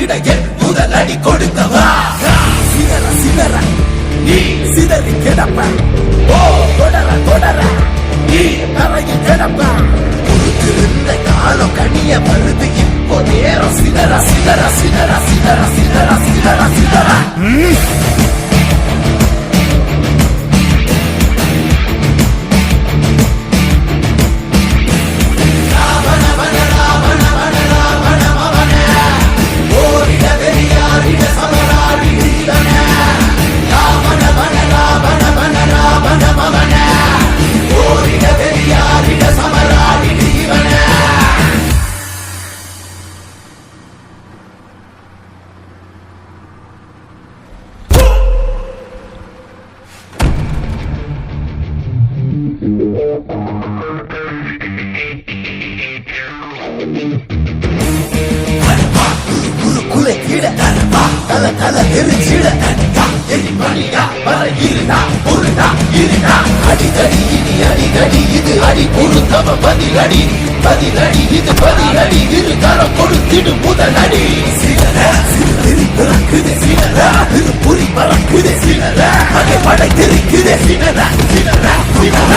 வீழ்த்திட என் முதல் அடி கொடுத்தவா சிதற சிதற நீ சிதறி கிடப்ப ஓ தொடர தொடர நீ தரையில் கிடப்ப கொடுத்திருந்த காலம் கனிய வருது இப்போ நேரம் சிதற சிதற சிதற சிதற சிதற சிதற சிதற அடிதடி இனி அடிதடி இது அடி பொருத்தவ பதிலடி பதிலடி இது பதிலடி இரு கரம் கொடுத்திடும் முதலடி சிலர சிறு பிறக்குது சிலர திரு புரி பறக்குது சிலர அதை படை தெரிக்குது சிலர சிலர சிலர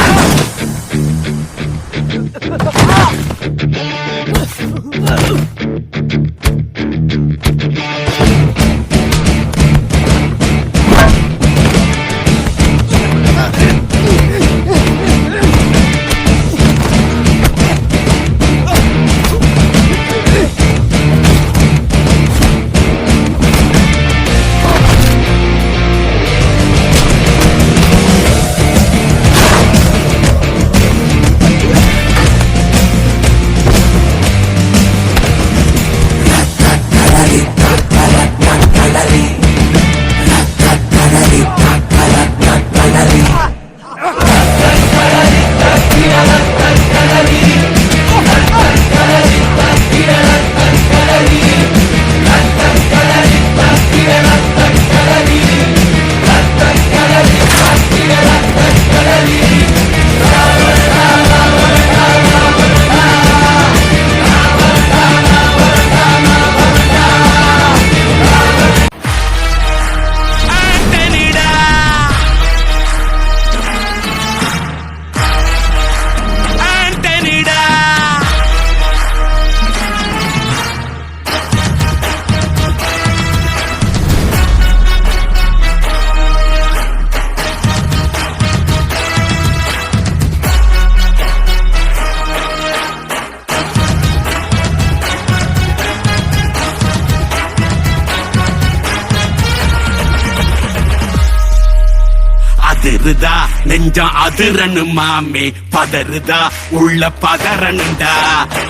அதிருதா நெஞ்சம் அதிரனு மாமே பதறுதா உள்ள பதறனுண்டா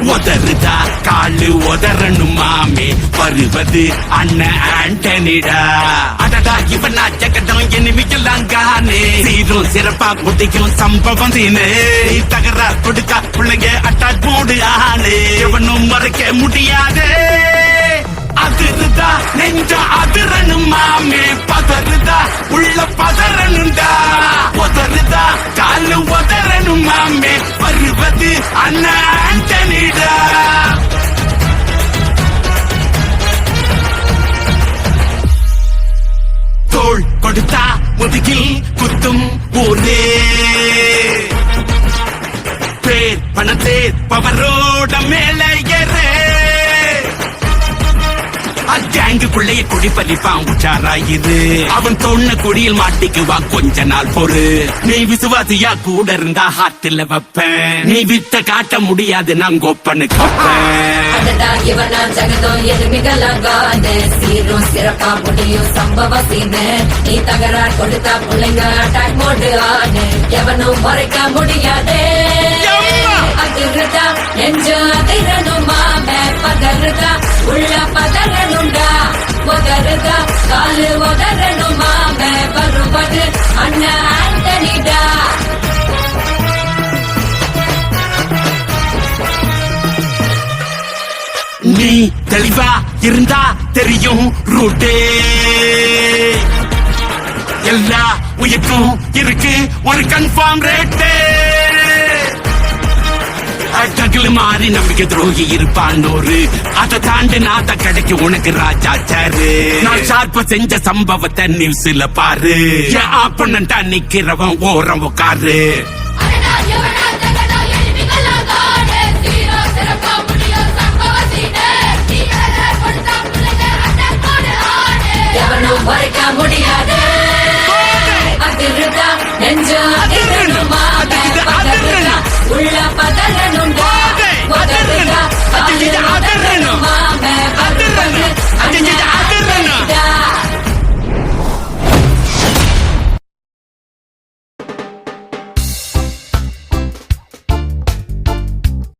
உதறுதா காலு உதறனு மாமே வருவது அண்ணன் ஆண்டனிடா அடடா இவனா ஜகதம் எனிமிக்கலாங்கானே சீரும் சிறப்பா குட்டிக்கும் சம்பவம் தீனே தகரா கொடுக்கா பிள்ளைங்க அட்டாக் போடு ஆனே எவனும் மறைக்க முடியாது அதிருதா நெஞ்சம் அதிரனு மாமே பதறுதா உள்ள பதறனுண்டா உதறுதா காலு உதறனு மாமே வருவது அண்ணன் ஆண்டனிடா தோள் கொடுத்தா முதுகில் குத்தும் ஊரே பேர் பணத்தேர் பவரோட மேல ஏறே கேங்குக்குள்ளே குடி பறிப்பான் உச்சாராயிரு அவன் தொன்ன குடியில் மாட்டிக்குவான் கொஞ்ச நாள் பொறு நீ விசுவாசியா கூட இருந்தா ஹார்ட்ல வைப்பேன் நீ வித்த காட்ட முடியாது நான் கோப்பனு கப்பேன் ஜகதம் எதுமிகலாகாது சீரும் சிறப்பா முடியும் சம்பவ சீனு நீ தகராறு கொடுத்தா பிள்ளைங்க அட்டாக் மோடு ஆனு எவனும் மறைக்க முடியாது அதிருதா நெஞ்சு அதிரணும் மாமே பதறுதா உள்ள பதறனுண்டா உதறுதா காலு உதறணும் மாமே வருவது அண்ணன் ஆண்டனிடா நீ தெளிவா இருந்தா தெரியும் ரூட்டே எல்லா உயிர்க்கும் இருக்கு ஒரு கன்ஃபார்ம் ரேட்டே அட்டகில் மாறி நம்பிக்கை துரோகி இருப்பான் நூறு அதை தாண்டி நாத்த கிடைக்கு உனக்கு ராஜா சாரு நான் ஷார்ப்ப செஞ்ச சம்பவத்தை நியூஸ்ல பாரு என் ஆப்பனண்டா நிக்கிறவன் ஓரம் உட்காரு எவனும் மறைக்க முடியாது அதிர்தான் நெஞ்சம் அதிரணுமா உள்ள பதற